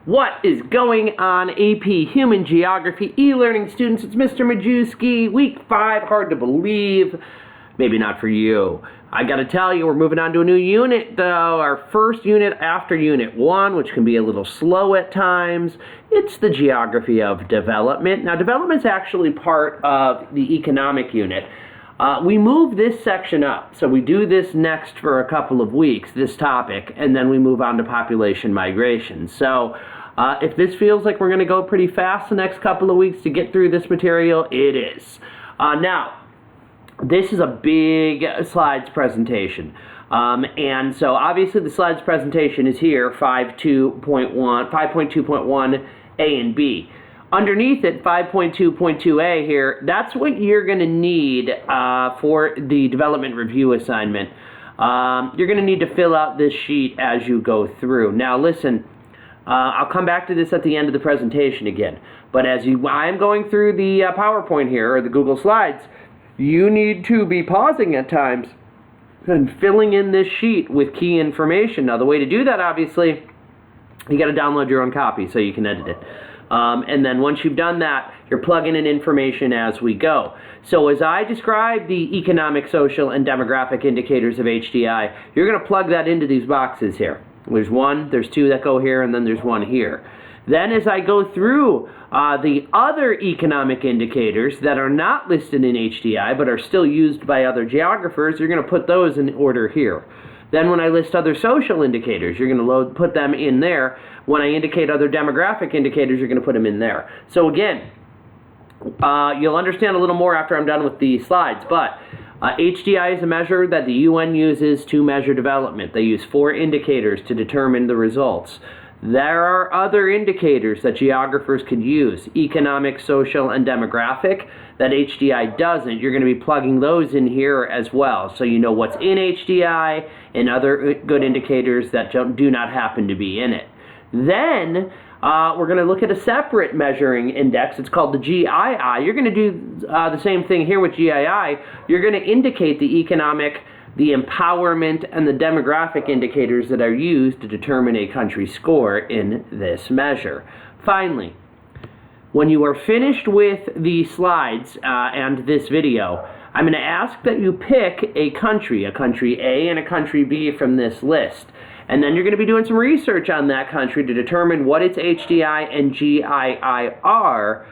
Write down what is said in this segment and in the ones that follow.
What is going on, AP Human Geography e-learning students? It's Mr. Majewski, week 5, hard to believe. Maybe not for you. I gotta tell you, we're moving on to a new unit though, our first unit after Unit 1, which can be a little slow at times. It's the Geography of Development. Now, development's actually part of the economic unit. We move this section up, so we do this next for a couple of weeks, this topic, and then we move on to population migration. So if this feels like we're going to go pretty fast the next couple of weeks to get through this material, it is. Now, this is a big slides presentation. And so obviously the slides presentation is here, 5.2.1 A and B. Underneath it, 5.2.2a here, that's what you're going to need for the development review assignment. You're going to need to fill out this sheet as you go through. Now listen, I'll come back to this at the end of the presentation again, but as I'm going through the PowerPoint here, or the Google Slides, you need to be pausing at times and filling in this sheet with key information. Now the way to do that, obviously, you got to download your own copy so you can edit it. And then once you've done that, you're plugging in information as we go. So as I describe the economic, social, and demographic indicators of HDI, you're going to plug that into these boxes here. There's one, there's two that go here, and then there's one here. Then as I go through the other economic indicators that are not listed in HDI but are still used by other geographers, you're going to put those in order here. Then when I list other social indicators, you're going to put them in there. When I indicate other demographic indicators, you're going to put them in there. So again, you'll understand a little more after I'm done with the slides, but HDI is a measure that the UN uses to measure development. They use 4 indicators to determine the results. There are other indicators that geographers could use, economic, social, and demographic, that HDI doesn't. You're going to be plugging those in here as well, so you know what's in HDI and other good indicators that do not happen to be in it. Then we're going to look at a separate measuring index. It's called the GII. You're going to do the same thing here with GII. You're going to indicate the economic, the empowerment, and the demographic indicators that are used to determine a country's score in this measure. Finally, when you are finished with the slides and this video, I'm going to ask that you pick a country A and a country B from this list. And then you're going to be doing some research on that country to determine what its HDI and GII are.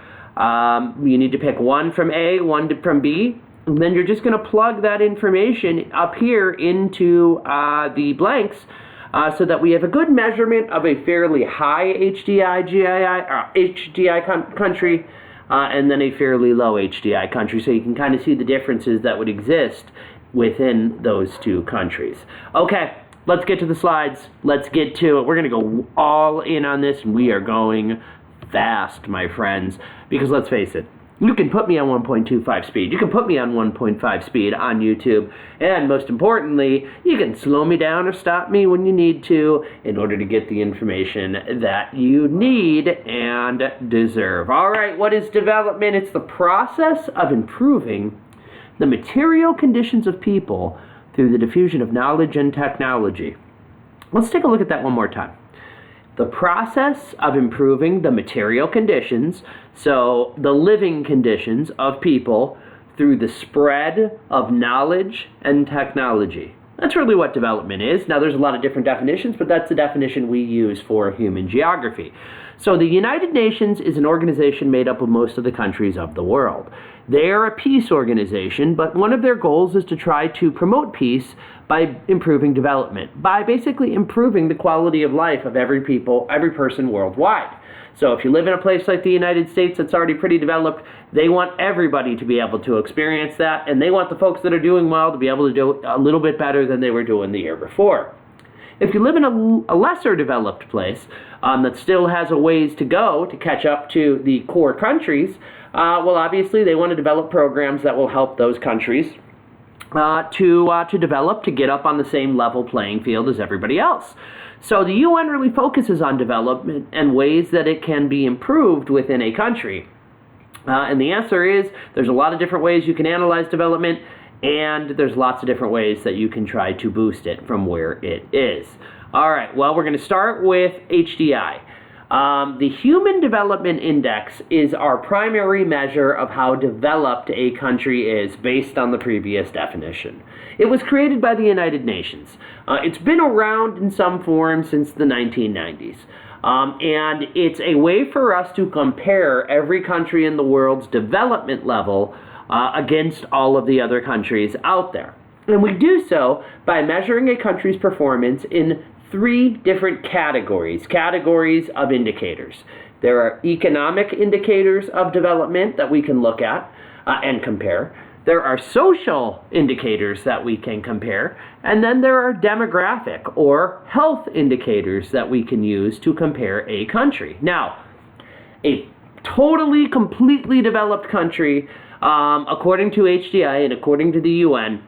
You need to pick one from A, one from B. And then you're just going to plug that information up here into the blanks so that we have a good measurement of a fairly high HDI country and then a fairly low HDI country, so you can kind of see the differences that would exist within those two countries. Okay, let's get to the slides. Let's get to it. We're going to go all in on this, and we are going fast, my friends, because let's face it, you can put me on 1.25 speed. You can put me on 1.5 speed on YouTube. And most importantly, you can slow me down or stop me when you need to in order to get the information that you need and deserve. All right, what is development? It's the process of improving the material conditions of people through the diffusion of knowledge and technology. Let's take a look at that one more time. The process of improving the material conditions, so the living conditions of people, through the spread of knowledge and technology. That's really what development is. Now, there's a lot of different definitions, but that's the definition we use for human geography. So the United Nations is an organization made up of most of the countries of the world. They are a peace organization, but one of their goals is to try to promote peace by improving development, by basically improving the quality of life of every person worldwide. So if you live in a place like the United States that's already pretty developed, they want everybody to be able to experience that, and they want the folks that are doing well to be able to do a little bit better than they were doing the year before. If you live in a lesser developed place that still has a ways to go to catch up to the core countries, well, obviously they want to develop programs that will help those countries to develop, to get up on the same level playing field as everybody else. So the UN really focuses on development and ways that it can be improved within a country. And the answer is there's a lot of different ways you can analyze development, and there's lots of different ways that you can try to boost it from where it is. All right, well, we're going to start with HDI. The Human Development Index is our primary measure of how developed a country is based on the previous definition. It was created by the United Nations. It's been around in some form since the 1990s. And it's a way for us to compare every country in the world's development level against all of the other countries out there. And we do so by measuring a country's performance in 3 different categories of indicators. There are economic indicators of development that we can look at and compare. There are social indicators that we can compare, and then there are demographic or health indicators that we can use to compare a country. Now, a totally, completely developed country, according to HDI and according to the UN,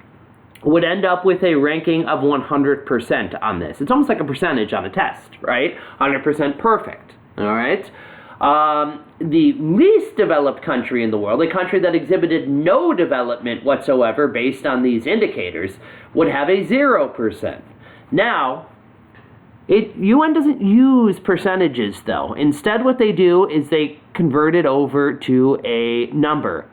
would end up with a ranking of 100% on this. It's almost like a percentage on a test, right? 100% perfect, all right? The least developed country in the world, a country that exhibited no development whatsoever based on these indicators, would have a 0%. Now, UN doesn't use percentages, though. Instead, what they do is they convert it over to a number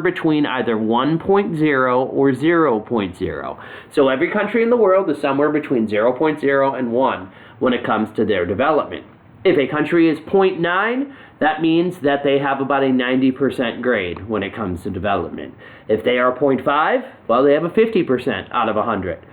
between either 1.0 or 0.0. So every country in the world is somewhere between 0.0 and 1 when it comes to their development. If a country is 0.9, that means that they have about a 90% grade when it comes to development. If they are 0.5, well, they have a 50% out of 100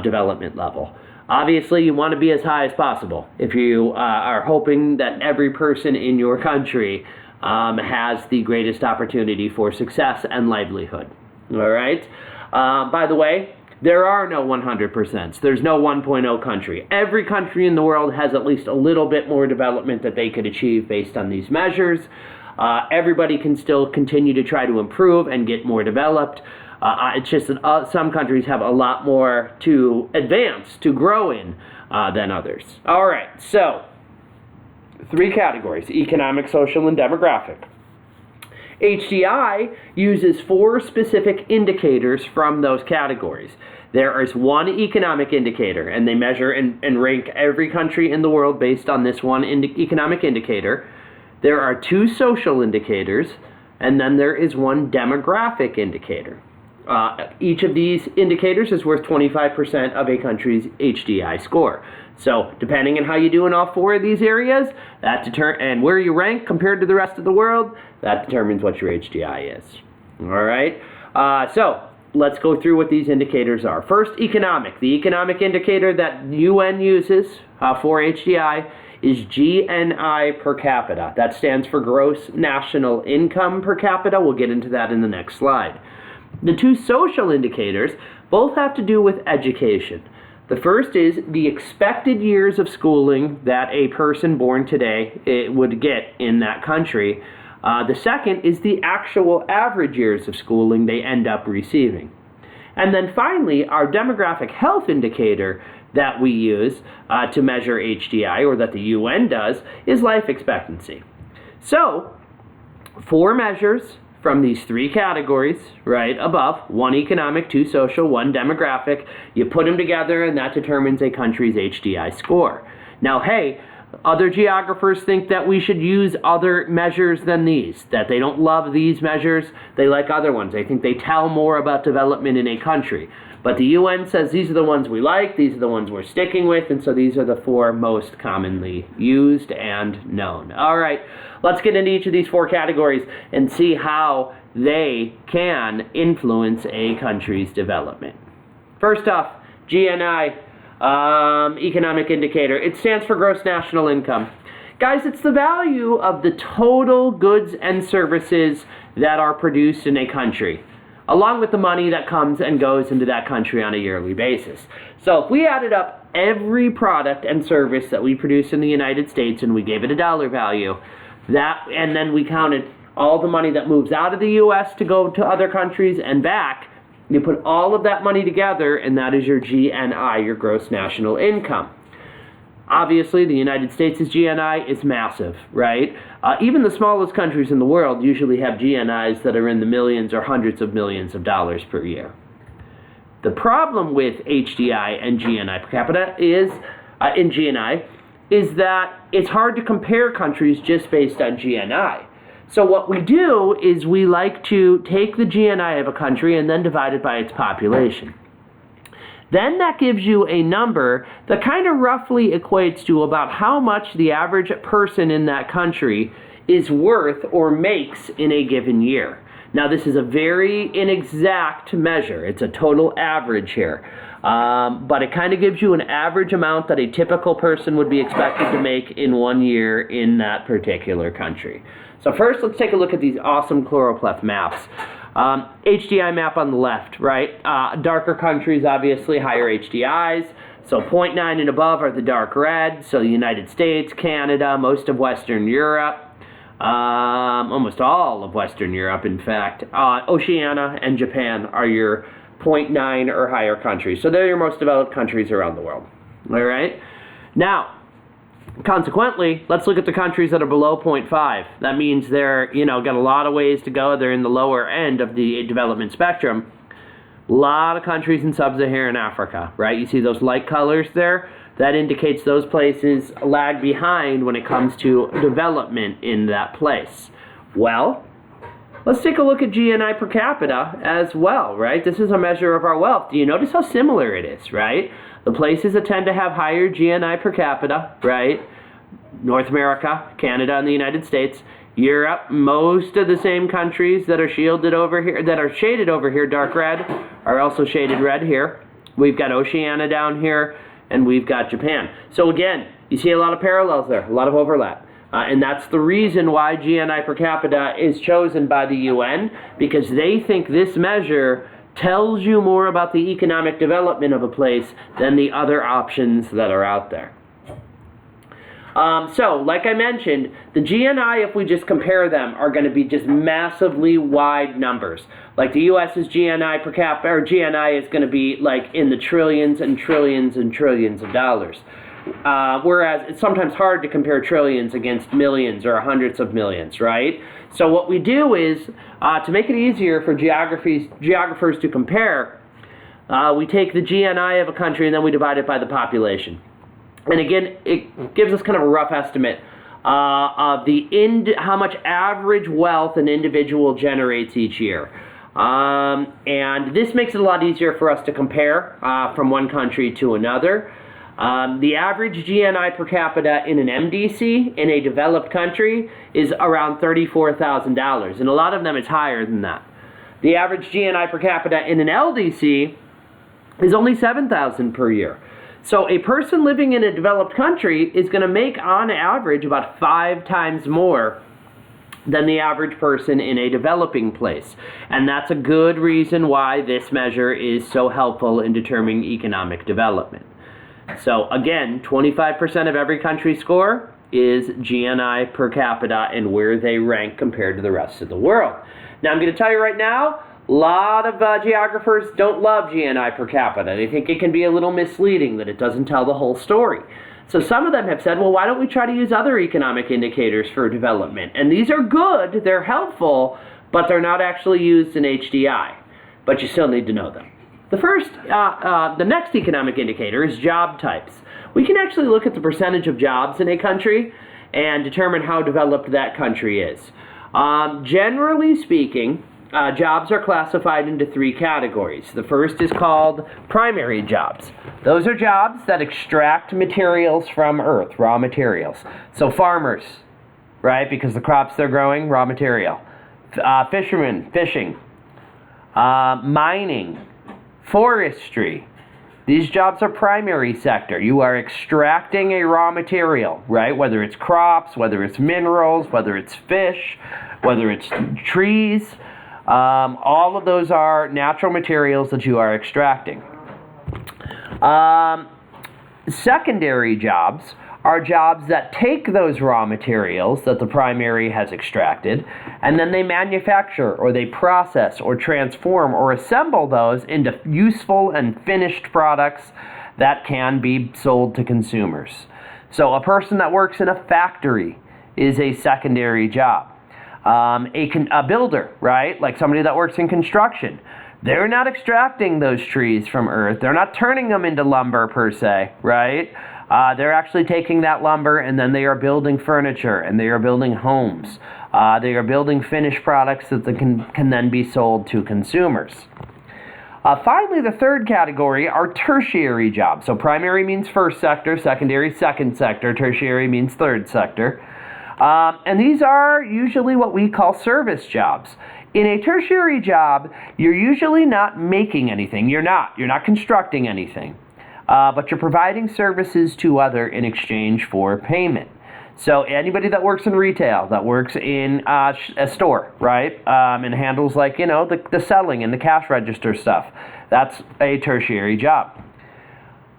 development level. Obviously, you want to be as high as possible if you are hoping that every person in your country has the greatest opportunity for success and livelihood. All right? By the way, there are no 100%. There's no 1.0 country. Every country in the world has at least a little bit more development that they could achieve based on these measures. Everybody can still continue to try to improve and get more developed. It's just that some countries have a lot more to advance, to grow in than others. All right, so 3 categories: economic, social, and demographic. HDI uses 4 specific indicators from those categories. There is 1 economic indicator, and they measure and rank every country in the world based on this one economic indicator. There are 2 social indicators, and then there is 1 demographic indicator. Each of these indicators is worth 25% of a country's HDI score. So depending on how you do in all 4 of these areas, and where you rank compared to the rest of the world, that determines what your HDI is. All right? So let's go through what these indicators are. First, economic. The economic indicator that UN uses for HDI is GNI per capita. That stands for gross national income per capita. We'll get into that in the next slide. The 2 social indicators both have to do with education. The first is the expected years of schooling that a person born today would get in that country. The second is the actual average years of schooling they end up receiving. And then finally, our demographic health indicator that we use to measure HDI, or that the UN does, is life expectancy. So, 4 measures from these 3 categories, right above: 1 economic, 2 social, 1 demographic. You put them together, and that determines a country's HDI score. Now, hey, other geographers think that we should use other measures than these, that they don't love these measures, they like other ones. They think they tell more about development in a country. But the UN says these are the ones we like, these are the ones we're sticking with, and so these are the 4 most commonly used and known. All right, let's get into each of these 4 categories and see how they can influence a country's development. First off, GNI, economic indicator. It stands for gross national income. Guys, it's the value of the total goods and services that are produced in a country, along with the money that comes and goes into that country on a yearly basis. So if we added up every product and service that we produce in the United States and we gave it a dollar value, and then we counted all the money that moves out of the U.S. to go to other countries and back, you put all of that money together, and that is your GNI, your gross national income. Obviously, the United States' GNI is massive, right? Even the smallest countries in the world usually have GNIs that are in the millions or hundreds of millions of dollars per year. The problem with HDI and GNI per capita is, in GNI, is that it's hard to compare countries just based on GNI. So what we do is we like to take the GNI of a country and then divide it by its population. Then that gives you a number that kind of roughly equates to about how much the average person in that country is worth or makes in a given year. Now, this is a very inexact measure. It's a total average here. But it kind of gives you an average amount that a typical person would be expected to make in 1 year in that particular country. So first, let's take a look at these awesome choropleth maps. HDI map on the left, right? Darker countries, obviously, higher HDIs. So 0.9 and above are the dark red. So the United States, Canada, most of Western Europe, almost all of Western Europe, in fact. Oceania and Japan are your 0.9 or higher countries. So they're your most developed countries around the world. All right? Now, consequently, let's look at the countries that are below 0.5. That means they're, got a lot of ways to go. They're in the lower end of the development spectrum. A lot of countries in sub-Saharan Africa, right? You see those light colors there? That indicates those places lag behind when it comes to development in that place. Well, let's take a look at GNI per capita as well, right? This is a measure of our wealth. Do you notice how similar it is, right? The places that tend to have higher GNI per capita, right? North America, Canada, and the United States. Europe, most of the same countries that are shaded over here, dark red, are also shaded red here. We've got Oceania down here, and we've got Japan. So again, you see a lot of parallels there, a lot of overlap. And that's the reason why GNI per capita is chosen by the UN, because they think this measure tells you more about the economic development of a place than the other options that are out there. So, like I mentioned, the GNI, if we just compare them, are going to be just massively wide numbers. Like the US's GNI per capita, or GNI is going to be like in the trillions and trillions and trillions of dollars. Whereas it's sometimes hard to compare trillions against millions or hundreds of millions, right? So what we do is, to make it easier for geographers to compare, we take the GNI of a country and then we divide it by the population. And again, it gives us kind of a rough estimate of how much average wealth an individual generates each year. And this makes it a lot easier for us to compare from one country to another. The average GNI per capita in an MDC in a developed country is around $34,000, and a lot of them it's higher than that. The average GNI per capita in an LDC is only $7,000 per year. So a person living in a developed country is going to make, on average, about 5 times more than the average person in a developing place. And that's a good reason why this measure is so helpful in determining economic development. So again, 25% of every country's score is GNI per capita and where they rank compared to the rest of the world. Now I'm going to tell you right now, a lot of geographers don't love GNI per capita. They think it can be a little misleading, that it doesn't tell the whole story. So some of them have said, well, why don't we try to use other economic indicators for development? And these are good, they're helpful, but they're not actually used in HDI. But you still need to know them. The next economic indicator is job types. We can actually look at the percentage of jobs in a country and determine how developed that country is. Generally speaking, jobs are classified into 3 categories. The first is called primary jobs. Those are jobs that extract materials from earth, raw materials. So farmers, right, because the crops they're growing, raw material. Fishermen, fishing. Mining. Forestry. These jobs are primary sector. You are extracting a raw material, right? Whether it's crops, whether it's minerals, whether it's fish, whether it's trees. All of those are natural materials that you are extracting. Secondary jobs are jobs that take those raw materials that the primary has extracted, and then they manufacture or they process or transform or assemble those into useful and finished products that can be sold to consumers. So a person that works in a factory is a secondary job. A builder, right? Like somebody that works in construction. They're not extracting those trees from earth. They're not turning them into lumber per se, right? They're actually taking that lumber and then they are building furniture and they are building homes. They are building finished products that can then be sold to consumers. Finally, the third category are tertiary jobs. So primary means first sector, secondary second sector, tertiary means third sector. And these are usually what we call service jobs. In a tertiary job, you're usually not making anything. You're not constructing anything. But you're providing services to others in exchange for payment. So anybody that works in retail, that works in a store, right, and handles like, the selling and the cash register stuff, that's a tertiary job.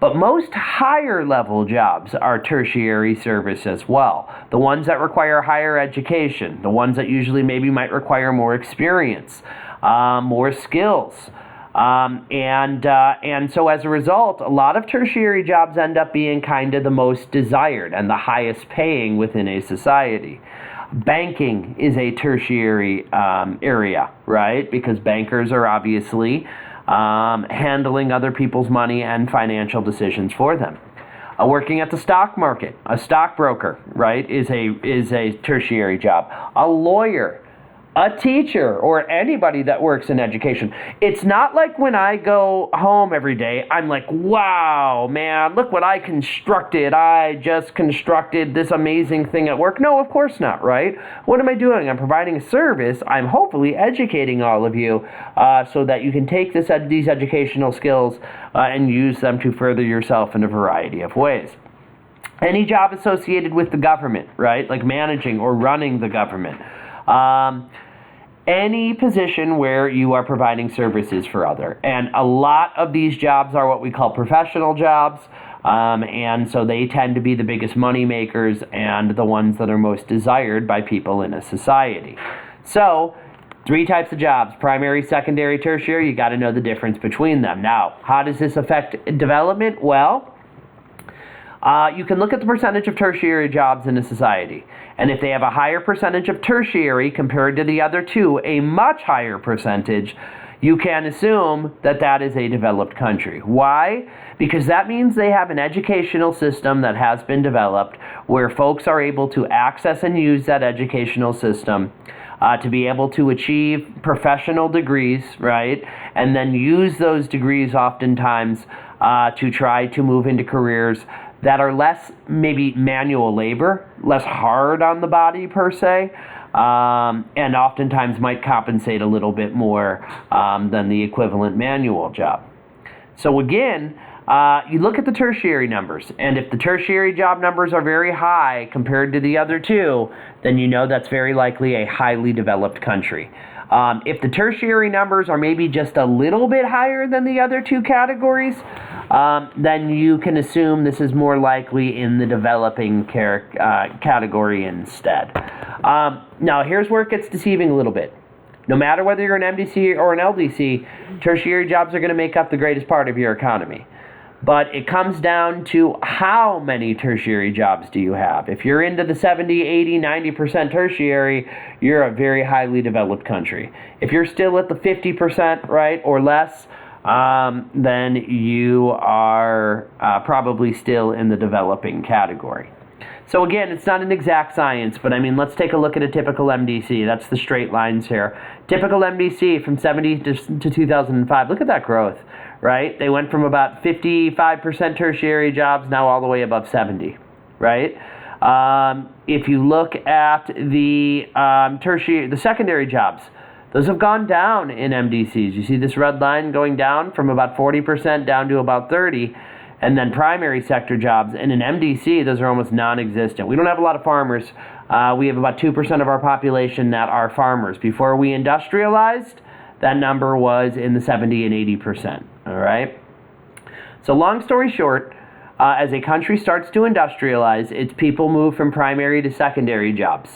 But most higher level jobs are tertiary service as well. The ones that require higher education, the ones that usually maybe might require more experience, more skills. And so as a result, a lot of tertiary jobs end up being kind of the most desired and the highest paying within a society. Banking is a tertiary area, right? Because bankers are obviously handling other people's money and financial decisions for them. Working at the stock market, a stockbroker, right, is a tertiary job. A lawyer, a teacher, or anybody that works in education. It's not like when I go home every day, I'm like, wow, man, look what I constructed. I just constructed this amazing thing at work. No, of course not, right? What am I doing? I'm providing a service. I'm hopefully educating all of you so that you can take these educational skills and use them to further yourself in a variety of ways. Any job associated with the government, right? Like managing or running the government. Any position where you are providing services for others. And a lot of these jobs are what we call professional jobs. And so they tend to be the biggest money makers and the ones that are most desired by people in a society. So, 3 types of jobs: primary, secondary, tertiary. You got to know the difference between them. Now, how does this affect development? Well, you can look at the percentage of tertiary jobs in a society. And if they have a higher percentage of tertiary compared to the other two, a much higher percentage, you can assume that that is a developed country. Why? Because that means they have an educational system that has been developed where folks are able to access and use that educational system to be able to achieve professional degrees, right? And then use those degrees oftentimes to try to move into careers that are less maybe manual labor, less hard on the body per se, and oftentimes might compensate a little bit more than the equivalent manual job. So again, you look at the tertiary numbers, and if the tertiary job numbers are very high compared to the other two, then you know that's very likely a highly developed country. If the tertiary numbers are maybe just a little bit higher than the other two categories, then you can assume this is more likely in the developing category instead. Now, here's where it gets deceiving a little bit. No matter whether you're an MDC or an LDC, tertiary jobs are going to make up the greatest part of your economy. But it comes down to how many tertiary jobs do you have. If you're into the 70, 80, 90% tertiary, you're a very highly developed country. If you're still at the 50%, right, or less, then you are probably still in the developing category. So again, it's not an exact science, but I mean, let's take a look at a typical MDC. That's the straight lines here. Typical MDC from 70 to 2005. Look at that growth, right? They went from about 55% tertiary jobs now all the way above 70, right? If you look at the the secondary jobs, those have gone down in MDCs. You see this red line going down from about 40% down to about 30%. And then primary sector jobs. And in MDC, those are almost non-existent. We don't have a lot of farmers. We have about 2% of our population that are farmers. Before we industrialized, that number was in the 70 and 80%. All right? So long story short, as a country starts to industrialize, its people move from primary to secondary jobs.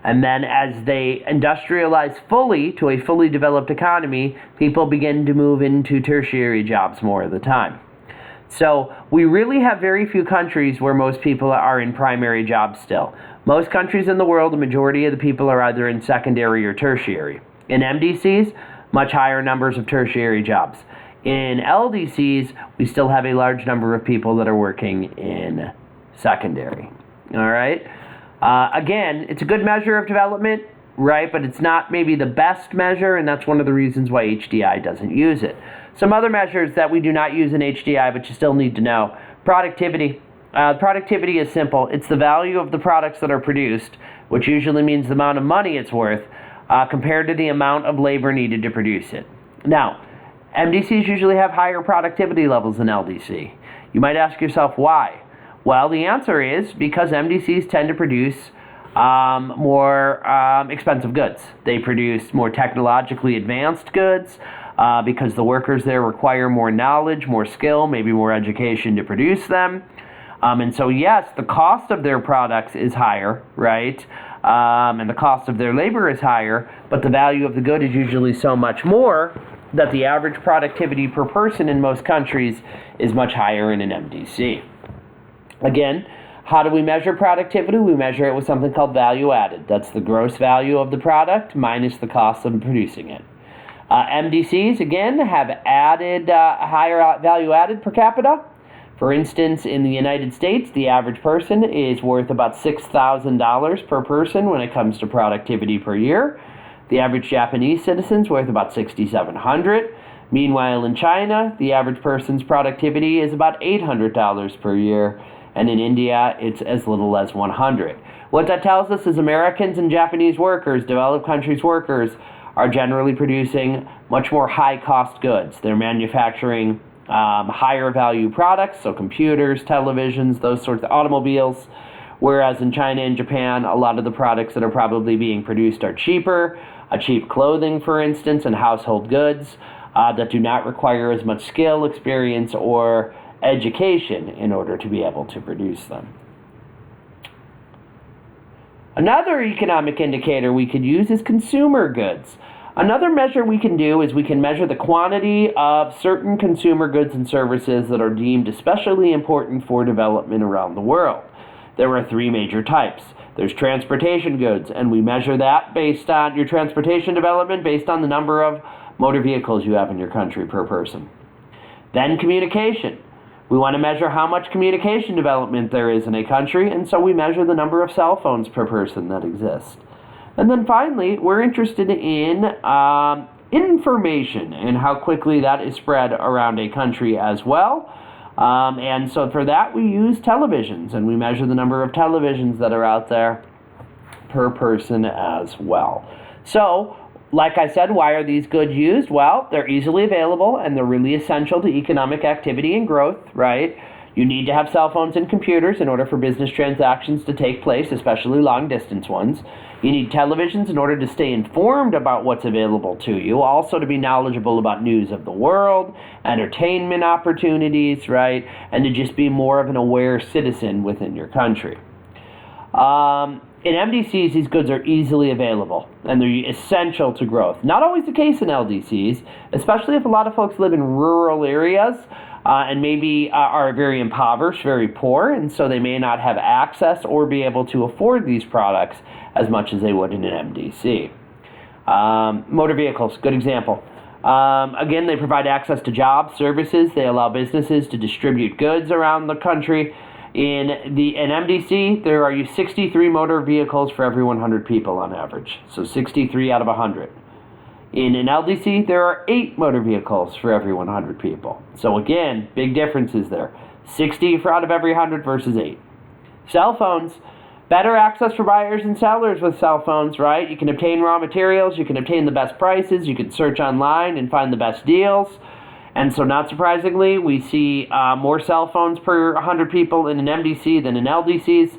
And then as they industrialize fully to a fully developed economy, people begin to move into tertiary jobs more of the time. So we really have very few countries where most people are in primary jobs still. Most countries in the world, the majority of the people are either in secondary or tertiary. In MDCs, much higher numbers of tertiary jobs. In LDCs, we still have a large number of people that are working in secondary. All right? Again, it's a good measure of development, right? But it's not maybe the best measure, and that's one of the reasons why HDI doesn't use it. Some other measures that we do not use in HDI, but you still need to know. Productivity. Productivity is simple. It's the value of the products that are produced, which usually means the amount of money it's worth, compared to the amount of labor needed to produce it. Now, MDCs usually have higher productivity levels than LDC. You might ask yourself why. Well, the answer is because MDCs tend to produce more expensive goods. They produce more technologically advanced goods because the workers there require more knowledge, more skill, maybe more education to produce them. And so, yes, the cost of their products is higher, right? And the cost of their labor is higher, but the value of the good is usually so much more that the average productivity per person in most countries is much higher in an MDC. Again, how do we measure productivity? We measure it with something called value added. That's the gross value of the product minus the cost of producing it. MDCs, again, have added higher value added per capita. For instance, in the United States, the average person is worth about $6,000 per person when it comes to productivity per year. The average Japanese citizen is worth about $6,700. Meanwhile, in China, the average person's productivity is about $800 per year, and in India, it's as little as $100. What that tells us is Americans and Japanese workers, developed countries' workers, are generally producing much more high-cost goods. They're manufacturing higher value products, so computers, televisions, those sorts of automobiles, whereas in China and Japan, a lot of the products that are probably being produced are cheaper, cheap clothing, for instance, and household goods that do not require as much skill, experience, or education in order to be able to produce them. Another economic indicator we could use is consumer goods. Another measure we can do is we can measure the quantity of certain consumer goods and services that are deemed especially important for development around the world. There are three major types. There's transportation goods, and we measure that based on your transportation development based on the number of motor vehicles you have in your country per person. Then communication. We want to measure how much communication development there is in a country, and so we measure the number of cell phones per person that exist. And then finally, we're interested in information and how quickly that is spread around a country as well. And so for that, we use televisions, and we measure the number of televisions that are out there per person as well. So, like I said, why are these goods used? Well, they're easily available, and they're really essential to economic activity and growth, right? You need to have cell phones and computers in order for business transactions to take place, especially long-distance ones. You need televisions in order to stay informed about what's available to you, also to be knowledgeable about news of the world, entertainment opportunities, right? And to just be more of an aware citizen within your country. In MDCs, these goods are easily available, and they're essential to growth. Not always the case in LDCs, especially if a lot of folks live in rural areas and maybe are very impoverished, very poor, and so they may not have access or be able to afford these products as much as they would in an MDC. Motor vehicles, good example. Again, they provide access to jobs, services. They allow businesses to distribute goods around the country. In an MDC, there are 63 motor vehicles for every 100 people on average. So 63 out of 100. In an LDC, there are 8 motor vehicles for every 100 people. So again, big differences there. 60 out of every 100 versus 8. Cell phones. Better access for buyers and sellers with cell phones, right? You can obtain raw materials, you can obtain the best prices, you can search online and find the best deals. And so not surprisingly, we see more cell phones per 100 people in an MDC than in LDCs.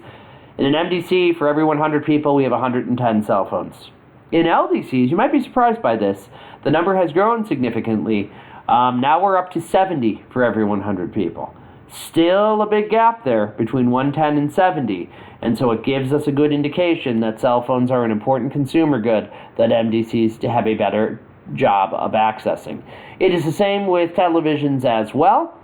In an MDC, for every 100 people, we have 110 cell phones. In LDCs, you might be surprised by this, the number has grown significantly. Now we're up to 70 for every 100 people. Still a big gap there between 110 and 70. And so it gives us a good indication that cell phones are an important consumer good that MDCs to have a better job of accessing. It is the same with televisions as well.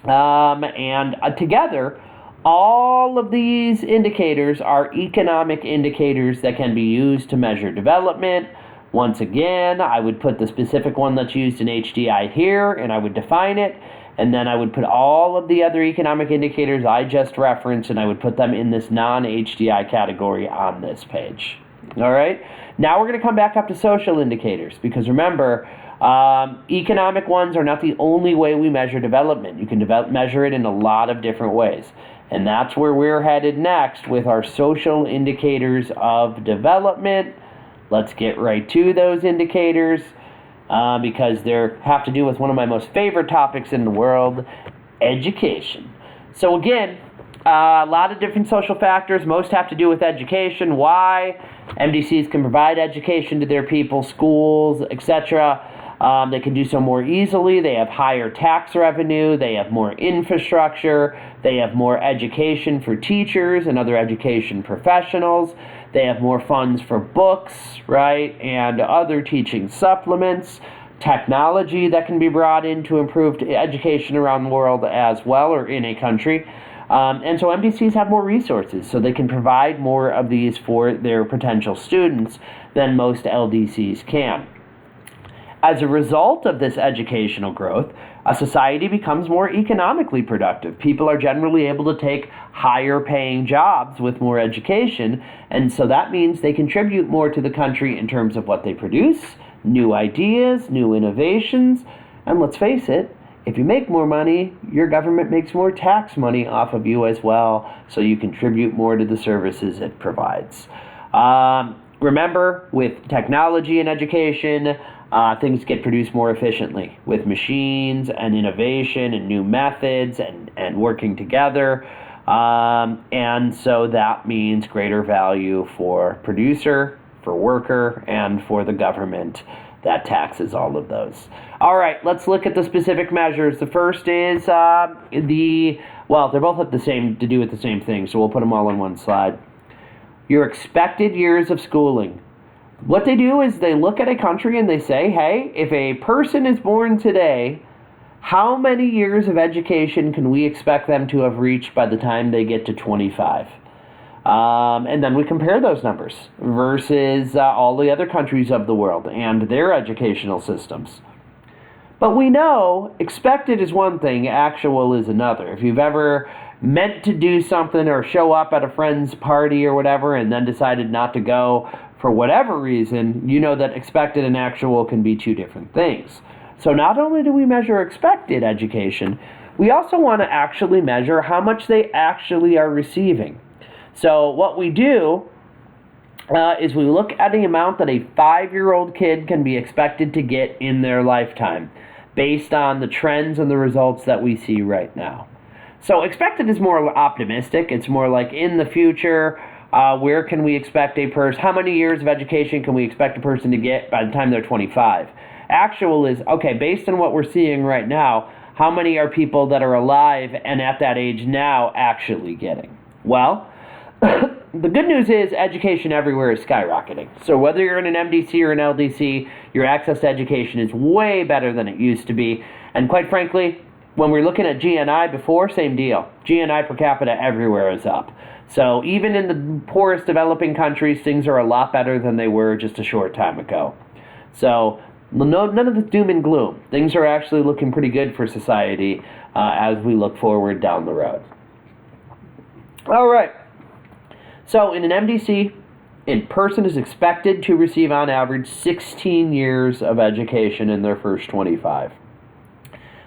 And together, all of these indicators are economic indicators that can be used to measure development, Once again, I would put the specific one that's used in HDI here, and I would define it, and then I would put all of the other economic indicators I just referenced, and I would put them in this non-HDI category on this page. All right? Now we're going to come back up to social indicators, because remember, economic ones are not the only way we measure development. You can measure it in a lot of different ways. And that's where we're headed next with our social indicators of development. Let's get right to those indicators because they have to do with one of my most favorite topics in the world, education. So again, a lot of different social factors. Most have to do with education. Why? MDCs can provide education to their people, schools, etc. They can do so more easily. They have higher tax revenue. They have more infrastructure. They have more education for teachers and other education professionals. They have more funds for books, right, and other teaching supplements. Technology that can be brought in to improve education around the world as well, or in a country. And so MDCs have more resources, so they can provide more of these for their potential students than most LDCs can. As a result of this educational growth, a society becomes more economically productive. People are generally able to take higher paying jobs with more education, and so that means they contribute more to the country in terms of what they produce, new ideas, new innovations, and let's face it, if you make more money, your government makes more tax money off of you as well, so you contribute more to the services it provides. Remember, with technology and education, things get produced more efficiently with machines and innovation and new methods and working together. And so that means greater value for producer, for worker, and for the government that taxes all of those. All right, let's look at the specific measures. The first is well, they're both have to do with the same thing, so we'll put them all on one slide. Your expected years of schooling. What they do is they look at a country and they say, hey, if a person is born today, how many years of education can we expect them to have reached by the time they get to 25? And then we compare those numbers versus all the other countries of the world and their educational systems. But we know expected is one thing, actual is another. If you've ever meant to do something or show up at a friend's party or whatever and then decided not to go for whatever reason, you know that expected and actual can be two different things. So not only do we measure expected education, we also want to actually measure how much they actually are receiving. So what we do is we look at the amount that a 5-year-old kid can be expected to get in their lifetime based on the trends and the results that we see right now. So expected is more optimistic. It's more like in the future, where can we expect a person, how many years of education can we expect a person to get by the time they're 25? Actual is, okay, based on what we're seeing right now, how many are people that are alive and at that age now actually getting? Well, the good news is education everywhere is skyrocketing. So whether you're in an MDC or an LDC, your access to education is way better than it used to be. And quite frankly, when we're looking at GNI before, same deal. GNI per capita everywhere is up. So even in the poorest developing countries, things are a lot better than they were just a short time ago. So none of the doom and gloom. Things are actually looking pretty good for society as we look forward down the road. All right. So in an MDC, a person is expected to receive on average 16 years of education in their first 25.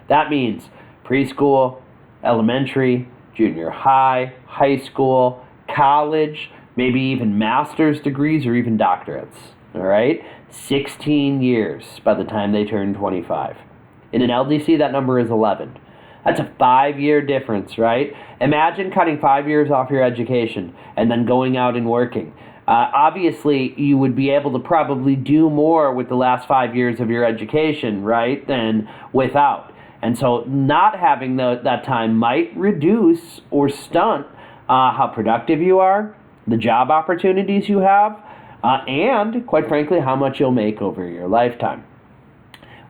That means preschool, elementary, junior high, high school, college, maybe even master's degrees or even doctorates. All right? 16 years by the time they turn 25. In an LDC, that number is 11. That's a 5-year difference, right? Imagine cutting 5 years off your education and then going out and working. Obviously, you would be able to probably do more with the last 5 years of your education, right, than without. And so not having that time might reduce or stunt how productive you are, the job opportunities you have, and, quite frankly, how much you'll make over your lifetime.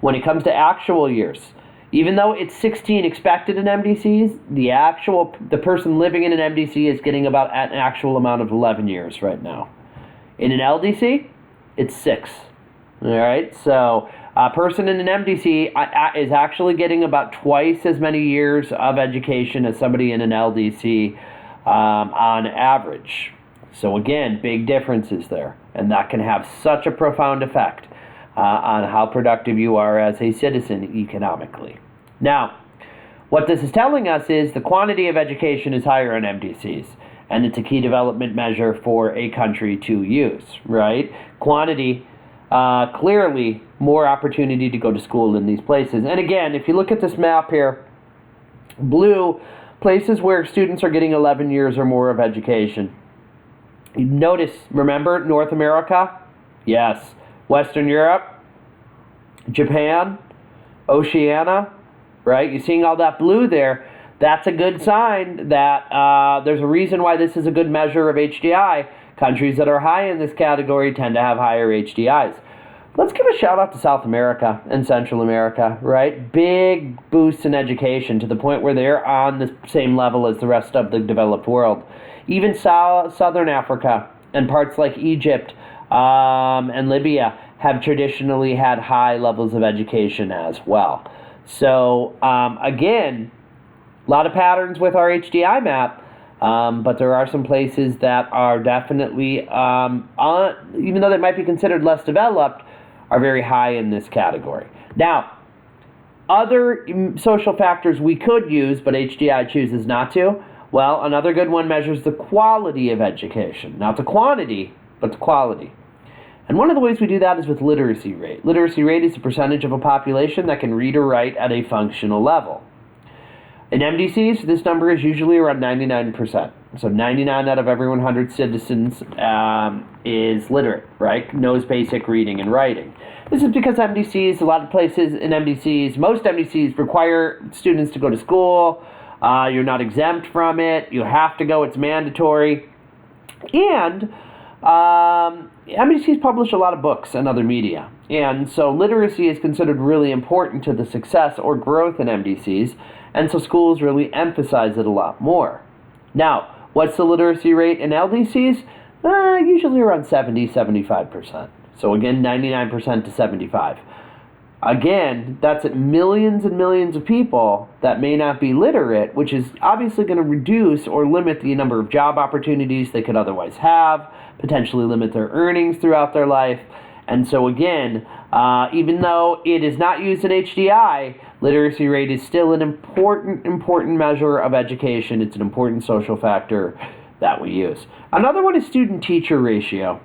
When it comes to actual years, even though it's 16 expected in MDCs, the person living in an MDC is getting about an actual amount of 11 years right now. In an LDC, it's 6. All right, so a person in an MDC is actually getting about twice as many years of education as somebody in an LDC on average. So again, big differences there, and that can have such a profound effect on how productive you are as a citizen economically. Now, what this is telling us is the quantity of education is higher in MDCs, and it's a key development measure for a country to use, right? Quantity, clearly more opportunity to go to school in these places. And again, if you look at this map here, blue, places where students are getting 11 years or more of education. You notice, remember, North America? Yes. Western Europe, Japan, Oceania, right? You're seeing all that blue there. That's a good sign that there's a reason why this is a good measure of HDI. Countries that are high in this category tend to have higher HDIs. Let's give a shout out to South America and Central America, right? Big boosts in education to the point where they're on the same level as the rest of the developed world. Even Southern Africa and parts like Egypt and Libya have traditionally had high levels of education as well. So again, a lot of patterns with our HDI map, but there are some places that are definitely, even though they might be considered less developed, are very high in this category. Now, other social factors we could use, but HDI chooses not to. Well, another good one measures the quality of education. Not the quantity, but the quality. And one of the ways we do that is with literacy rate. Literacy rate is the percentage of a population that can read or write at a functional level. In MDCs, this number is usually around 99%. So 99 out of every 100 citizens is literate, right? Knows basic reading and writing. This is because MDCs, a lot of places in MDCs, most MDCs require students to go to school. You're not exempt from it. You have to go. It's mandatory. And MDCs publish a lot of books and other media. And so literacy is considered really important to the success or growth in MDCs. And so schools really emphasize it a lot more. Now, what's the literacy rate in LDCs? Usually around 70-75%. So again, 99% to 75%. Again, that's at millions and millions of people that may not be literate, which is obviously going to reduce or limit the number of job opportunities they could otherwise have, potentially limit their earnings throughout their life. And so again, even though it is not used in HDI, literacy rate is still an important measure of education. It's an important social factor that we use. Another one is student-teacher ratio.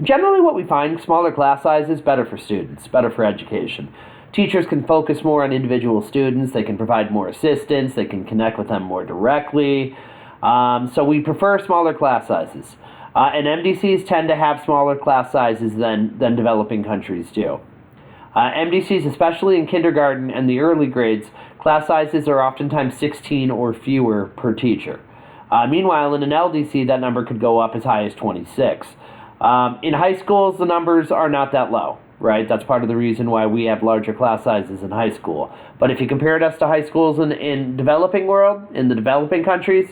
Generally what we find, smaller class sizes, better for students, better for education. Teachers can focus more on individual students, they can provide more assistance, they can connect with them more directly. So we prefer smaller class sizes. And MDCs tend to have smaller class sizes than developing countries do. MDCs, especially in kindergarten and the early grades, class sizes are oftentimes 16 or fewer per teacher. Meanwhile, in an LDC, that number could go up as high as 26. In high schools, the numbers are not that low, right? That's part of the reason why we have larger class sizes in high school. But if you compared us to high schools in developing world, in the developing countries,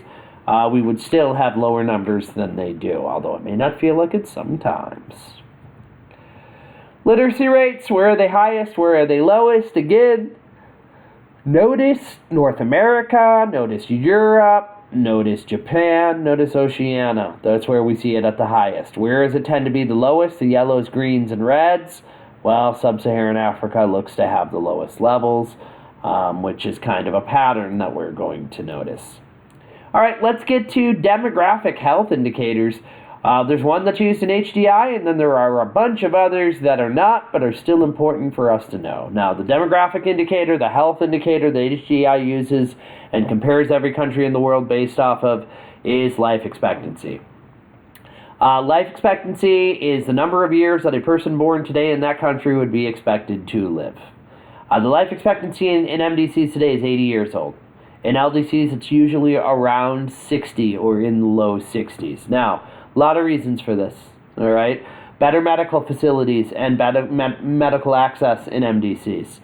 we would still have lower numbers than they do, although it may not feel like it sometimes. Literacy rates, where are they highest, where are they lowest? Again, notice North America, notice Europe, notice Japan, notice Oceania. That's where we see it at the highest. Where does it tend to be the lowest? The yellows, greens, and reds. Well, sub-Saharan Africa looks to have the lowest levels, which is kind of a pattern that we're going to notice. All right, let's get to demographic health indicators. There's one that's used in HDI, and then there are a bunch of others that are not, but are still important for us to know. Now, the demographic indicator, the health indicator that HDI uses and compares every country in the world based off of is life expectancy. Life expectancy is the number of years that a person born today in that country would be expected to live. The life expectancy in MDCs today is 80 years old. In LDCs, it's usually around 60 or in the low 60s. Now, a lot of reasons for this, all right? Better medical facilities and better medical access in MDCs.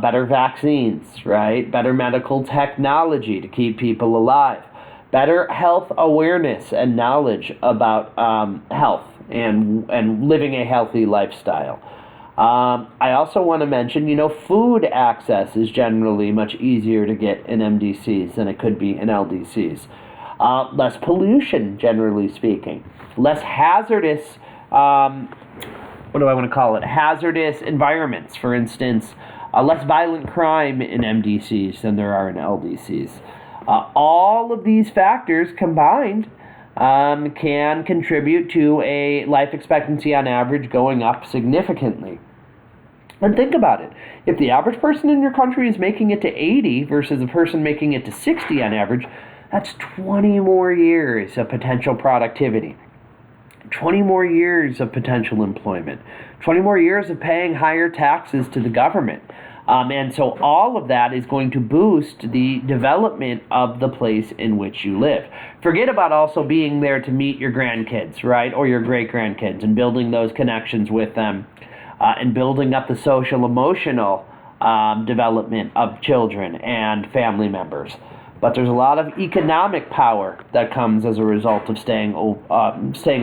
Better vaccines, right? Better medical technology to keep people alive. Better health awareness and knowledge about health and living a healthy lifestyle. I also want to mention, food access is generally much easier to get in MDCs than it could be in LDCs. Less pollution, generally speaking. Less hazardous, what do I want to call it? Hazardous environments, for instance. Less violent crime in MDCs than there are in LDCs. All of these factors combined can contribute to a life expectancy on average going up significantly. And think about it. If the average person in your country is making it to 80 versus a person making it to 60 on average, that's 20 more years of potential productivity, 20 more years of potential employment, 20 more years of paying higher taxes to the government. And so all of that is going to boost the development of the place in which you live. Forget about also being there to meet your grandkids, right, or your great-grandkids, and building those connections with them, and building up the social, emotional development of children and family members. But there's a lot of economic power that comes as a result of staying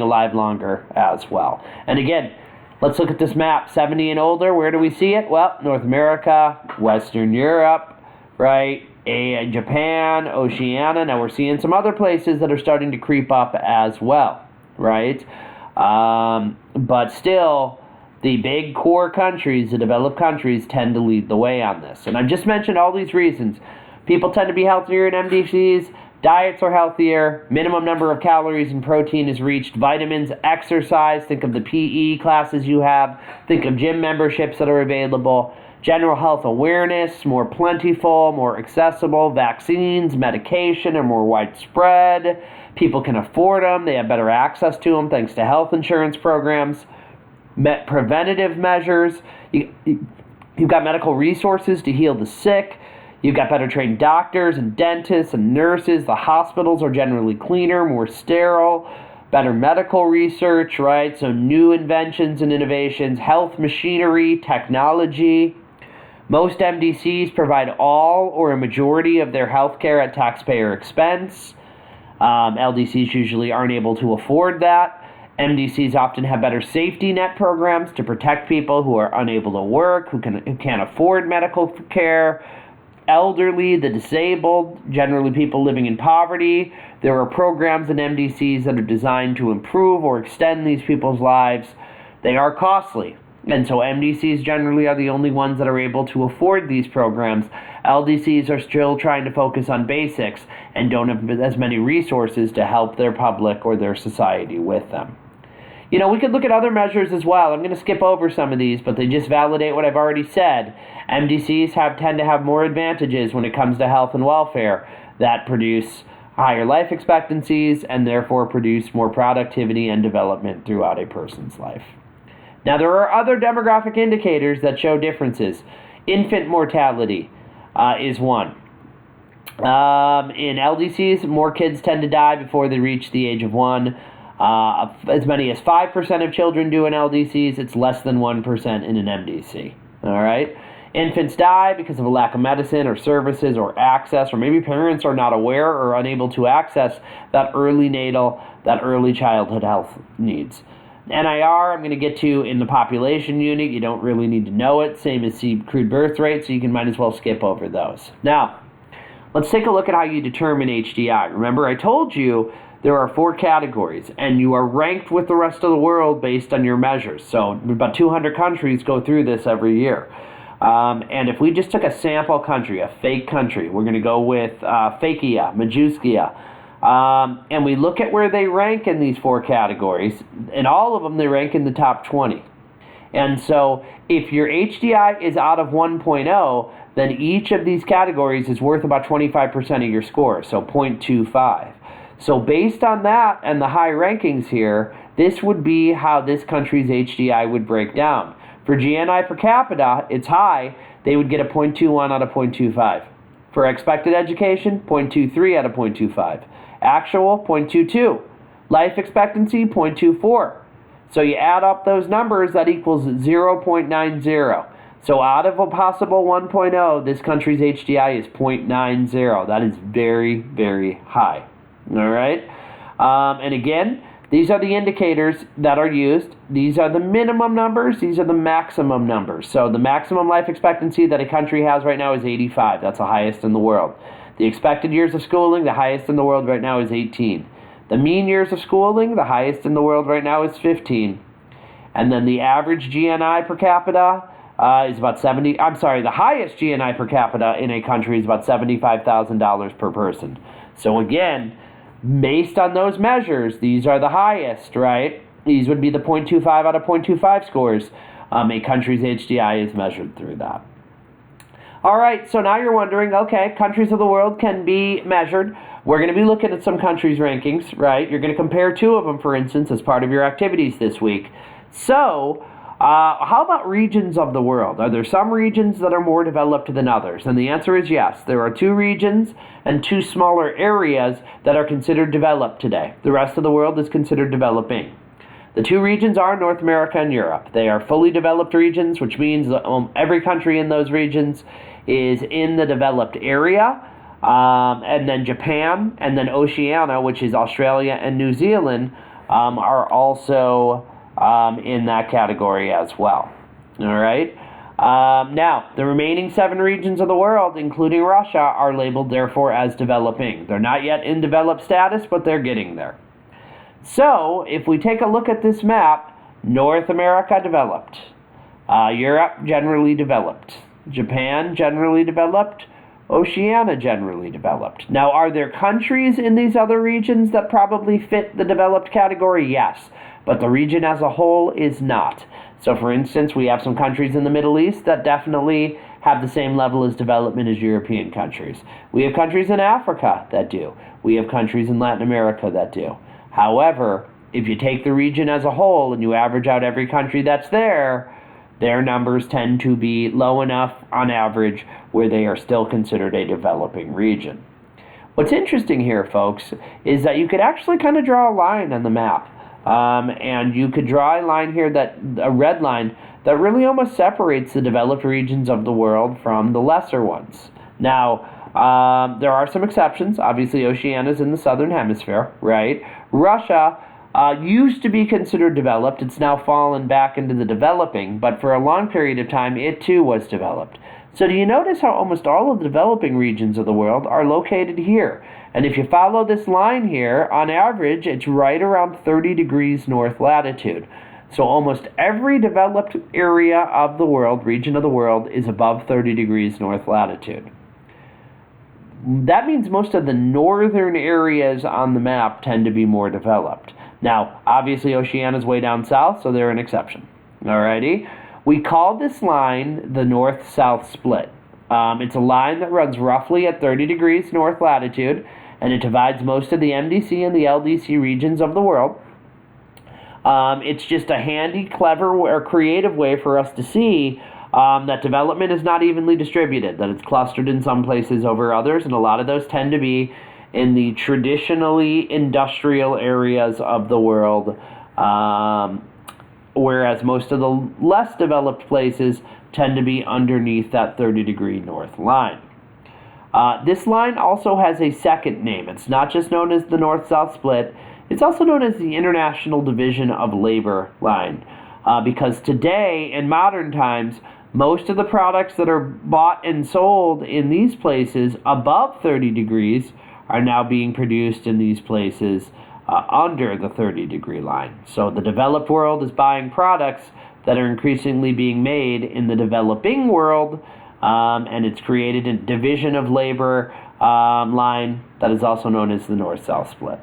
alive longer as well. And again, let's look at this map. 70 and older, where do we see it? Well, North America, Western Europe, right? Japan, Oceania. Now we're seeing some other places that are starting to creep up as well, right? But still, the big core countries, the developed countries, tend to lead the way on this. And I've just mentioned all these reasons. People tend to be healthier in MDCs. Diets are healthier. Minimum number of calories and protein is reached. Vitamins, exercise. Think of the PE classes you have. Think of gym memberships that are available. General health awareness, more plentiful, more accessible. Vaccines, medication are more widespread. People can afford them. They have better access to them thanks to health insurance programs. Preventative measures. You've got medical resources to heal the sick. You've got better trained doctors and dentists and nurses. The hospitals are generally cleaner, more sterile, better medical research, right? So new inventions and innovations, health machinery, technology. Most MDCs provide all or a majority of their health care at taxpayer expense. LDCs usually aren't able to afford that. MDCs often have better safety net programs to protect people who are unable to work, who can't afford medical care. Elderly, the disabled, generally people living in poverty. There are programs in MDCs that are designed to improve or extend these people's lives. They are costly, and so MDCs generally are the only ones that are able to afford these programs. LDCs are still trying to focus on basics and don't have as many resources to help their public or their society with them. We could look at other measures as well. I'm going to skip over some of these, but they just validate what I've already said. MDCs tend to have more advantages when it comes to health and welfare that produce higher life expectancies and therefore produce more productivity and development throughout a person's life. Now, there are other demographic indicators that show differences. Infant mortality is one. In LDCs, more kids tend to die before they reach the age of 1. As many as 5% of children do in LDCs. It's less than 1% in an MDC. All right? Infants die because of a lack of medicine or services or access, or maybe parents are not aware or unable to access that early childhood health needs. NIR, I'm going to get to in the population unit. You don't really need to know it. Same as crude birth rate, so you might as well skip over those. Now, let's take a look at how you determine HDI. Remember, I told you there are 4 categories, and you are ranked with the rest of the world based on your measures. So about 200 countries go through this every year. And if we just took a sample country, a fake country, we're going to go with Fakia, Majuskia, and we look at where they rank in these 4 categories, and all of them they rank in the top 20. And so if your HDI is out of 1.0, then each of these categories is worth about 25% of your score, so 0.25. So based on that and the high rankings here, this would be how this country's HDI would break down. For GNI per capita, it's high. They would get a 0.21 out of 0.25. For expected education, 0.23 out of 0.25. Actual, 0.22. Life expectancy, 0.24. So you add up those numbers, that equals 0.90. So out of a possible 1.0, this country's HDI is 0.90. That is very, very high. All right? And again, These are the indicators that are used. These are the minimum numbers. These are the maximum numbers. So the maximum life expectancy that a country has right now is 85. That's the highest in the world. The expected years of schooling, the highest in the world right now is 18. The mean years of schooling, the highest in the world right now is 15. And then the average GNI per capita is about the highest GNI per capita in a country is about $75,000 per person. So again, based on those measures, these are the highest, right? These would be the 0.25 out of 0.25 scores. A country's HDI is measured through that. All right, so now you're wondering, okay, countries of the world can be measured. We're going to be looking at some countries' rankings, right? You're going to compare two of them, for instance, as part of your activities this week. So, how about regions of the world? Are there some regions that are more developed than others? And the answer is yes. There are two regions and two smaller areas that are considered developed today. The rest of the world is considered developing. The two regions are North America and Europe. They are fully developed regions, which means that every country in those regions is in the developed area. And then Japan and then Oceania, which is Australia and New Zealand, are also in that category as well. All right. Now, the remaining 7 regions of the world, including Russia, are labeled, therefore, as developing. They're not yet in developed status, but they're getting there. So, if we take a look at this map, North America developed, Europe generally developed, Japan generally developed, Oceania generally developed. Now, are there countries in these other regions that probably fit the developed category? Yes, but the region as a whole is not. So, for instance, we have some countries in the Middle East that definitely have the same level as development as European countries. We have countries in Africa that do. We have countries in Latin America that do. However, if you take the region as a whole and you average out every country that's there, their numbers tend to be low enough on average where they are still considered a developing region. What's interesting here, folks, is that you could actually kind of draw a line on the map. And you could draw a line here, a red line, that really almost separates the developed regions of the world from the lesser ones. Now, there are some exceptions. Obviously, Oceania is in the southern hemisphere, right? Russia used to be considered developed. It's now fallen back into the developing, but for a long period of time, it too was developed. So do you notice how almost all of the developing regions of the world are located here? And if you follow this line here, on average, it's right around 30 degrees north latitude. So almost every developed area of the world, region of the world, is above 30 degrees north latitude. That means most of the northern areas on the map tend to be more developed. Now, obviously, Oceania is way down south, so they're an exception. Alrighty? We call this line the North-South Split. It's a line that runs roughly at 30 degrees north latitude, and it divides most of the MDC and the LDC regions of the world. It's just a handy, clever, or creative way for us to see that development is not evenly distributed, that it's clustered in some places over others, and a lot of those tend to be in the traditionally industrial areas of the world, whereas most of the less developed places tend to be underneath that 30-degree north line. This line also has a second name. It's not just known as the North-South Split. It's also known as the International Division of Labor line, because today, in modern times, most of the products that are bought and sold in these places above 30 degrees are now being produced in these places under the 30-degree line. So the developed world is buying products that are increasingly being made in the developing world, and it's created a division of labor line that is also known as the North-South Split.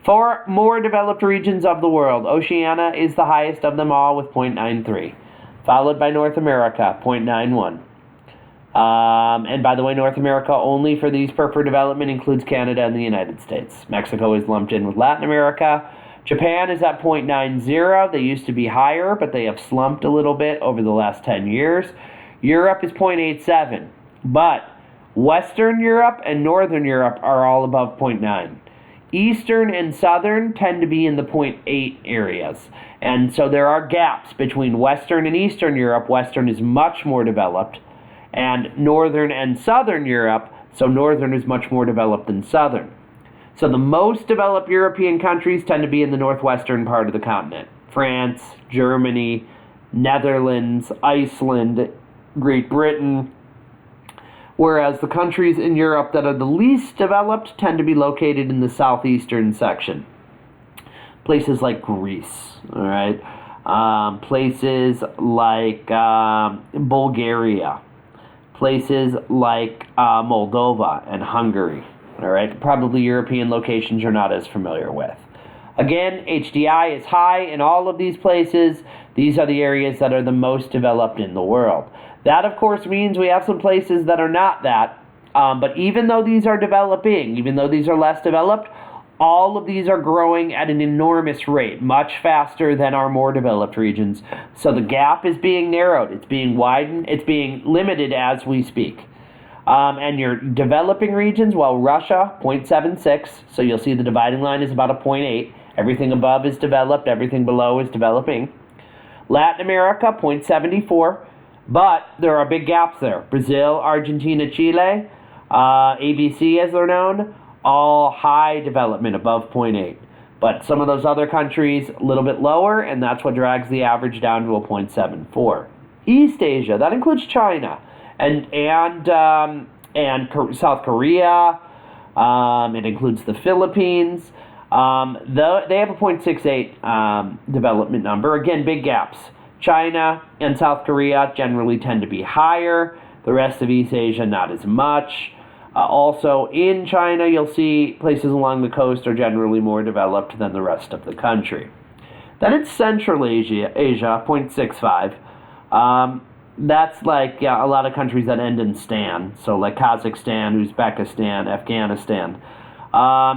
For more developed regions of the world, Oceania is the highest of them all with 0.93, followed by North America, 0.91. And by the way, North America only for these per development includes Canada and the United States. Mexico is lumped in with Latin America. Japan is at 0.90. They used to be higher, but they have slumped a little bit over the last 10 years. Europe is 0.87, but Western Europe and Northern Europe are all above 0.9. Eastern and Southern tend to be in the 0.8 areas. And so there are gaps between Western and Eastern Europe. Western is much more developed. And Northern and Southern Europe, so Northern is much more developed than Southern. So the most developed European countries tend to be in the northwestern part of the continent. France, Germany, Netherlands, Iceland, Great Britain. Whereas the countries in Europe that are the least developed tend to be located in the southeastern section. Places like Greece, all right? Places like Bulgaria. Places like Moldova and Hungary, all right? Probably European locations you're not as familiar with. Again, HDI is high in all of these places. These are the areas that are the most developed in the world. That, of course, means we have some places that are not that. But even though these are developing, even though these are less developed, all of these are growing at an enormous rate, much faster than our more developed regions. So the gap is being narrowed. It's being widened. It's being limited as we speak. And your developing regions, well, Russia, 0.76. So you'll see the dividing line is about a 0.8. Everything above is developed. Everything below is developing. Latin America, 0.74. But there are big gaps there. Brazil, Argentina, Chile, ABC as they're known, all high development, above 0.8. But some of those other countries, a little bit lower, and that's what drags the average down to a 0.74. East Asia, that includes China and South Korea. It includes the Philippines. They have a 0.68 development number. Again, big gaps. China and South Korea generally tend to be higher. The rest of East Asia, not as much. Also, in China, you'll see places along the coast are generally more developed than the rest of the country. Then it's Central Asia, 0.65. That's like a lot of countries that end in stan. So like Kazakhstan, Uzbekistan, Afghanistan.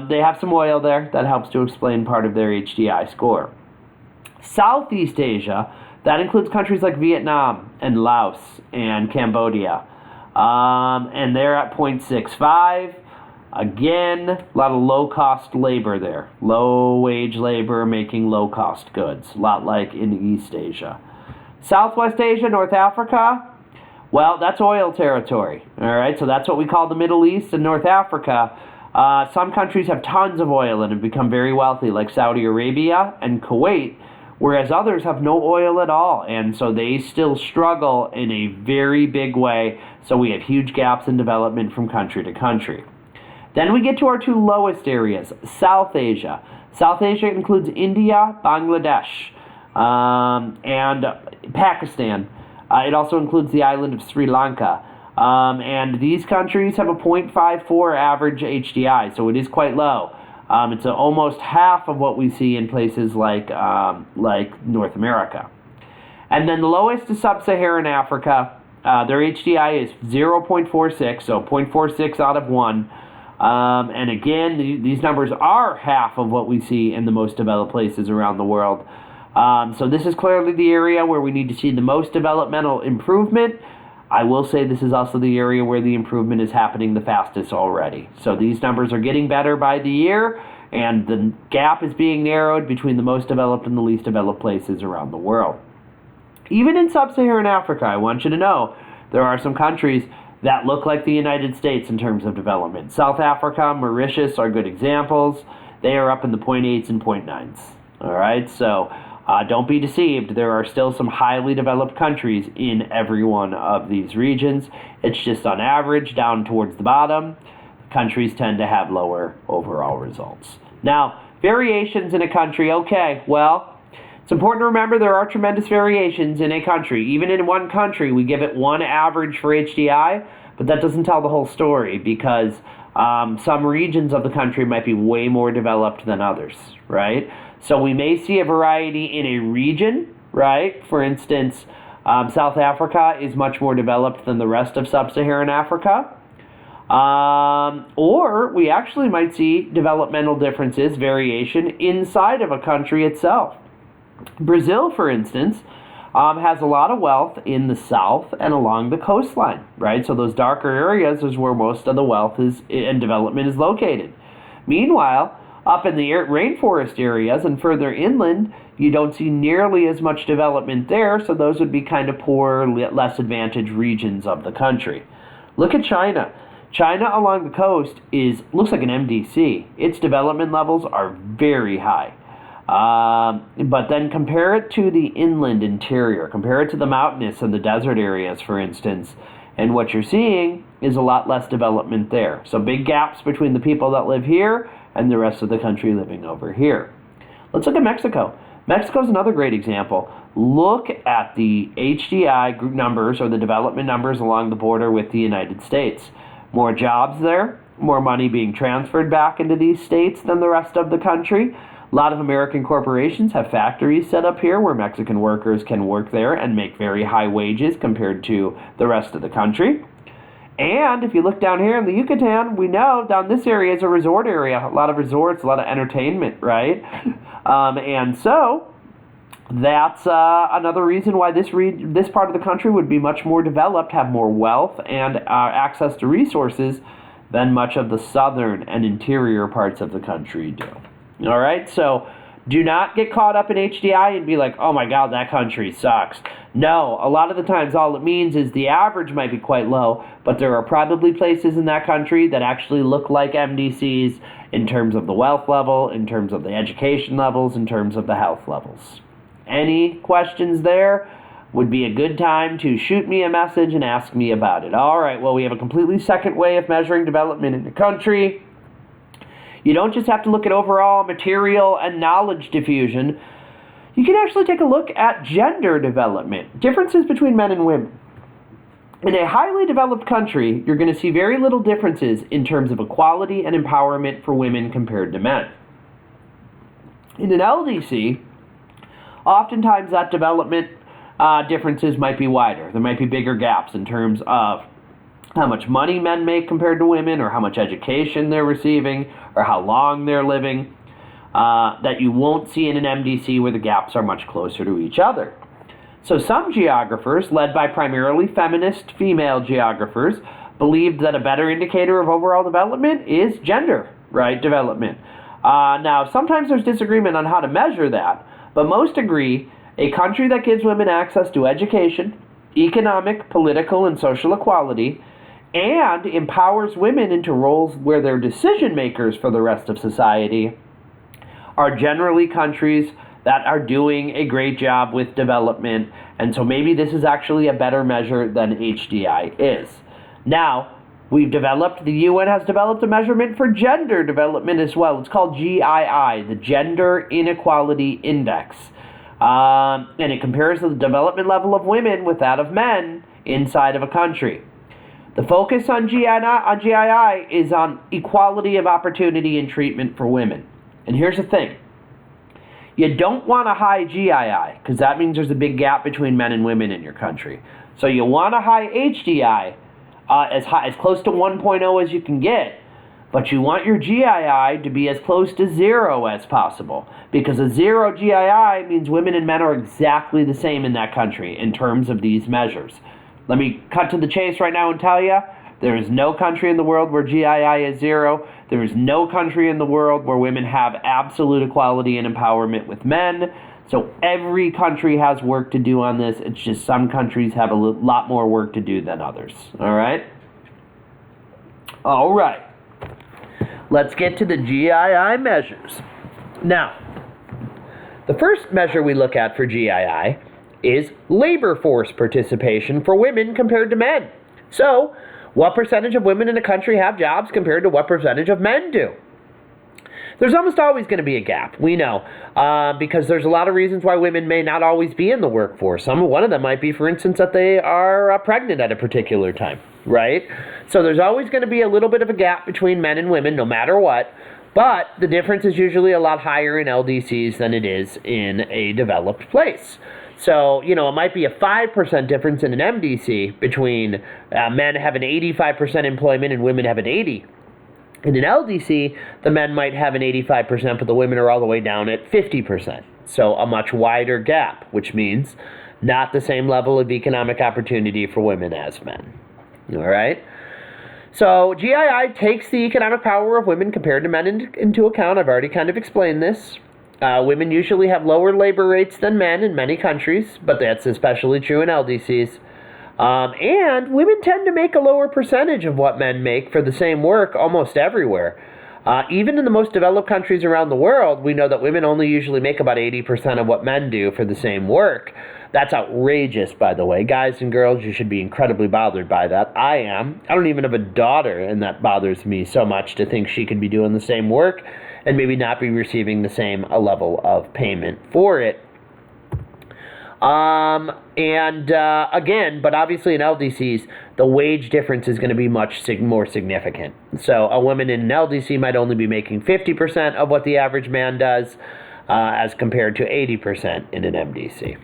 They have some oil there. That helps to explain part of their HDI score. Southeast Asia, that includes countries like Vietnam and Laos and Cambodia. And they're at 0.65. Again, a lot of low-cost labor there. Low-wage labor making low-cost goods. A lot like in East Asia. Southwest Asia, North Africa, well, that's oil territory. All right, so that's what we call the Middle East and North Africa. Some countries have tons of oil and have become very wealthy, like Saudi Arabia and Kuwait, whereas others have no oil at all, and so they still struggle in a very big way, so we have huge gaps in development from country to country. Then we get to our two lowest areas, South Asia. South Asia includes India, Bangladesh, and Pakistan. It also includes the island of Sri Lanka. And these countries have a 0.54 average HDI, so it is quite low. It's almost half of what we see in places like North America. And then the lowest is Sub-Saharan Africa. Their HDI is 0.46, so 0.46 out of 1. And again, these numbers are half of what we see in the most developed places around the world. So this is clearly the area where we need to see the most developmental improvement. I will say this is also the area where the improvement is happening the fastest already. So these numbers are getting better by the year, and the gap is being narrowed between the most developed and the least developed places around the world. Even in Sub-Saharan Africa, I want you to know, there are some countries that look like the United States in terms of development. South Africa, Mauritius are good examples. They are up in the 0.8s and 0.9s. All right, so don't be deceived. There are still some highly developed countries in every one of these regions. It's just on average, down towards the bottom, countries tend to have lower overall results. Now, variations in a country, okay, well, it's important to remember there are tremendous variations in a country. Even in one country, we give it one average for HDI, but that doesn't tell the whole story because some regions of the country might be way more developed than others, right? So we may see a variety in a region, right? For instance, South Africa is much more developed than the rest of Sub-Saharan Africa. Or we actually might see developmental differences, variation inside of a country itself. Brazil, for instance, has a lot of wealth in the south and along the coastline, right? So those darker areas is where most of the wealth is and development is located. Meanwhile, up in the rainforest areas and further inland, you don't see nearly as much development there, so those would be kind of poor, less advantaged regions of the country. Look at China. China along the coast looks like an MDC. Its development levels are very high. But then compare it to the inland interior. Compare it to the mountainous and the desert areas, for instance. And what you're seeing is a lot less development there. So big gaps between the people that live here and the rest of the country living over here. Let's look at Mexico. Mexico is another great example. Look at the HDI group numbers, or the development numbers along the border with the United States. More jobs there, more money being transferred back into these states than the rest of the country. A lot of American corporations have factories set up here where Mexican workers can work there and make very high wages compared to the rest of the country. And if you look down here in the Yucatan, we know down this area is a resort area. A lot of resorts, a lot of entertainment, right? And so that's another reason why this part of the country would be much more developed, have more wealth and access to resources than much of the southern and interior parts of the country do. All right, so do not get caught up in HDI and be like, oh my God, that country sucks. No, a lot of the times all it means is the average might be quite low, but there are probably places in that country that actually look like MDCs in terms of the wealth level, in terms of the education levels, in terms of the health levels. Any questions there? Would be a good time to shoot me a message and ask me about it. All right, well, we have a completely second way of measuring development in the country. You don't just have to look at overall material and knowledge diffusion. You can actually take a look at gender development, differences between men and women. In a highly developed country, you're going to see very little differences in terms of equality and empowerment for women compared to men. In an LDC, oftentimes that development differences might be wider. There might be bigger gaps in terms of how much money men make compared to women, or how much education they're receiving, or how long they're living, that you won't see in an MDC where the gaps are much closer to each other. So some geographers, led by primarily feminist female geographers, believed that a better indicator of overall development is gender, right, development. Now, sometimes there's disagreement on how to measure that, but most agree a country that gives women access to education, economic, political, and social equality, and empowers women into roles where they're decision makers for the rest of society, are generally countries that are doing a great job with development. And so maybe this is actually a better measure than HDI is. Now, the UN has developed a measurement for gender development as well. It's called GII, the Gender Inequality Index. And it compares the development level of women with that of men inside of a country. The focus on GII is on equality of opportunity and treatment for women. And here's the thing. You don't want a high GII, because that means there's a big gap between men and women in your country. So you want a high HDI, as close to 1.0 as you can get, but you want your GII to be as close to 0 as possible, because a 0 GII means women and men are exactly the same in that country in terms of these measures. Let me cut to the chase right now and tell you, there is no country in the world where GII is 0. There is no country in the world where women have absolute equality and empowerment with men. So every country has work to do on this. It's just some countries have a lot more work to do than others. All right? All right. Let's get to the GII measures. Now, the first measure we look at for GII is labor force participation for women compared to men. So, what percentage of women in a country have jobs compared to what percentage of men do? There's almost always going to be a gap, we know, because there's a lot of reasons why women may not always be in the workforce. One of them might be, for instance, that they are pregnant at a particular time, right? So there's always going to be a little bit of a gap between men and women, no matter what, but the difference is usually a lot higher in LDCs than it is in a developed place. So, it might be a 5% difference in an MDC between men have an 85% employment and women have an 80%. In an LDC, the men might have an 85%, but the women are all the way down at 50%. So a much wider gap, which means not the same level of economic opportunity for women as men. All right? So GII takes the economic power of women compared to men into account. I've already kind of explained this. Women usually have lower labor rates than men in many countries, but that's especially true in LDCs. And women tend to make a lower percentage of what men make for the same work almost everywhere. Even in the most developed countries around the world, we know that women only usually make about 80% of what men do for the same work. That's outrageous, by the way. Guys and girls, you should be incredibly bothered by that. I am. I don't even have a daughter, and that bothers me so much to think she could be doing the same work and maybe not be receiving the same level of payment for it. Again, but obviously in LDCs, the wage difference is going to be much more significant. So a woman in an LDC might only be making 50% of what the average man does, as compared to 80% in an MDC.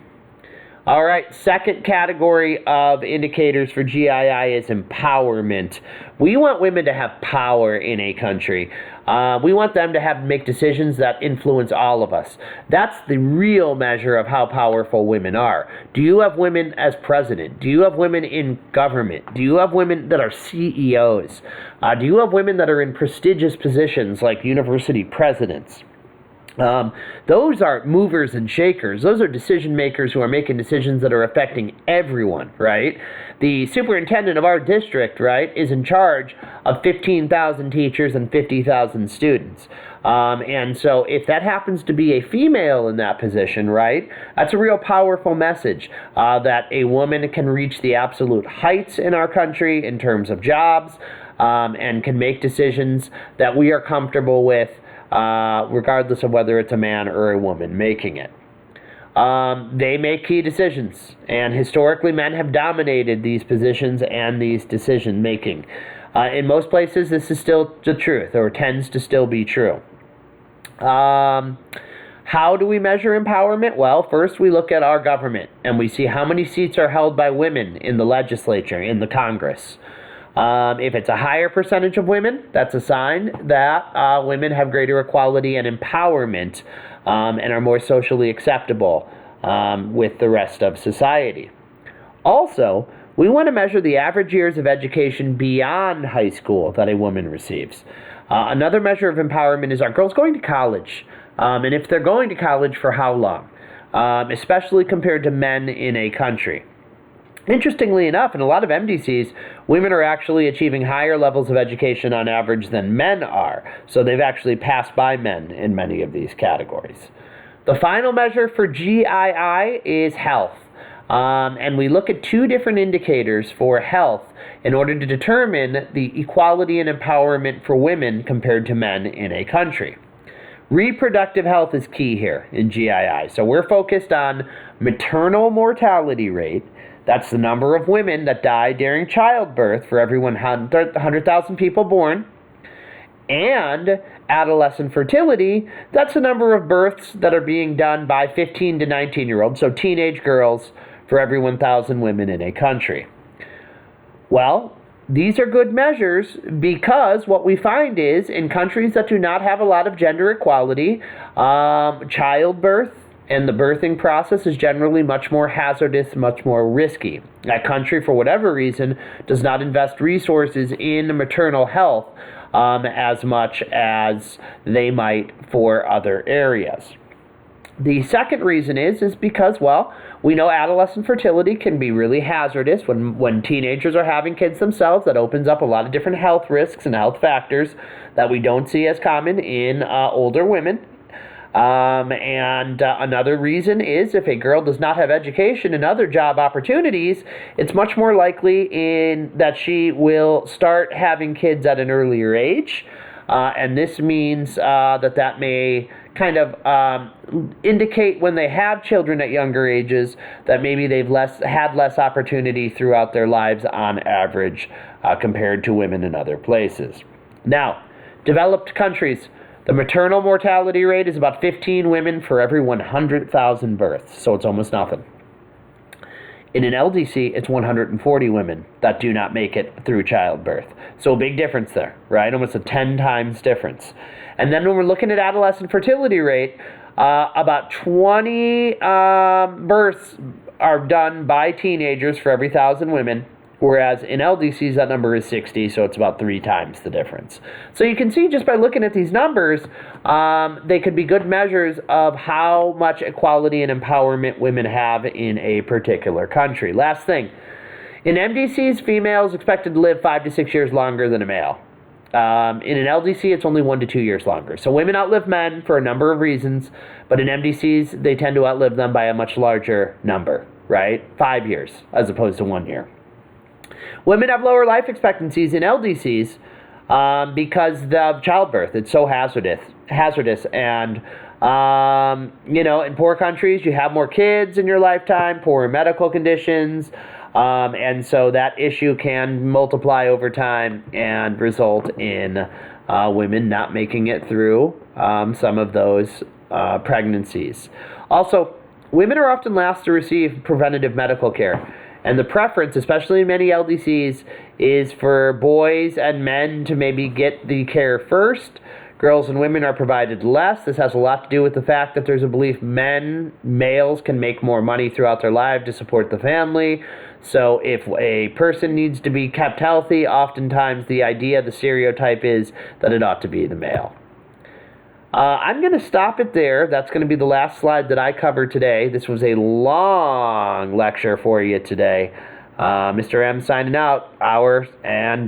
All right, second category of indicators for GII is empowerment. We want women to have power in a country. We want them to make decisions that influence all of us. That's the real measure of how powerful women are. Do you have women as president? Do you have women in government? Do you have women that are CEOs? Do you have women that are in prestigious positions like university presidents? Those are movers and shakers. Those are decision makers who are making decisions that are affecting everyone, right? The superintendent of our district, right, is in charge of 15,000 teachers and 50,000 students. And so if that happens to be a female in that position, right, that's a real powerful message that a woman can reach the absolute heights in our country in terms of jobs, and can make decisions that we are comfortable with, regardless of whether it's a man or a woman making it. They make key decisions, and historically men have dominated these positions and these decision making. In most places this is still the truth, or tends to still be true. How do we measure empowerment? Well, first we look at our government and we see how many seats are held by women in the legislature, in the Congress. If it's a higher percentage of women, that's a sign that women have greater equality and empowerment, and are more socially acceptable with the rest of society. Also, we want to measure the average years of education beyond high school that a woman receives. Another measure of empowerment is, are girls going to college? And if they're going to college, for how long? Especially compared to men in a country. Interestingly enough, in a lot of MDCs, women are actually achieving higher levels of education on average than men are. So they've actually passed by men in many of these categories. The final measure for GII is health. And we look at two different indicators for health in order to determine the equality and empowerment for women compared to men in a country. Reproductive health is key here in GII. So we're focused on maternal mortality rate. That's the number of women that die during childbirth for every 100,000 people born. And adolescent fertility, that's the number of births that are being done by 15 to 19-year-olds, so teenage girls, for every 1,000 women in a country. Well, these are good measures because what we find is in countries that do not have a lot of gender equality, childbirth and the birthing process is generally much more hazardous, much more risky. That country, for whatever reason, does not invest resources in maternal health as much as they might for other areas. The second reason is because, well, we know adolescent fertility can be really hazardous when teenagers are having kids themselves. That opens up a lot of different health risks and health factors that we don't see as common in older women. Another reason is if a girl does not have education and other job opportunities, it's much more likely that she will start having kids at an earlier age. And this means that may kind of indicate when they have children at younger ages that maybe they've had less opportunity throughout their lives on average compared to women in other places. Now, developed countries, the maternal mortality rate is about 15 women for every 100,000 births, so it's almost nothing. In an LDC, it's 140 women that do not make it through childbirth. So a big difference there, right? Almost a 10 times difference. And then when we're looking at adolescent fertility rate, about 20 births are done by teenagers for every 1,000 women, whereas in LDCs that number is 60, so it's about 3 times the difference. So you can see just by looking at these numbers, they could be good measures of how much equality and empowerment women have in a particular country. Last thing, In MDCs, females expected to live 5 to 6 years longer than a male. In an LDC, it's only 1 to 2 years longer. So women outlive men for a number of reasons, but in MDCs, they tend to outlive them by a much larger number, right? 5 years as opposed to 1 year. Women have lower life expectancies in LDCs because of childbirth. It's so hazardous. And, in poor countries, you have more kids in your lifetime, poorer medical conditions, and so that issue can multiply over time and result in women not making it through some of those pregnancies. Also, women are often last to receive preventative medical care. And the preference, especially in many LDCs, is for boys and men to maybe get the care first. Girls and women are provided less. This has a lot to do with the fact that there's a belief males can make more money throughout their life to support the family. So if a person needs to be kept healthy, oftentimes the stereotype is that it ought to be the male. I'm going to stop it there. That's going to be the last slide that I covered today. This was a long lecture for you today. Mr. M signing out. Hours and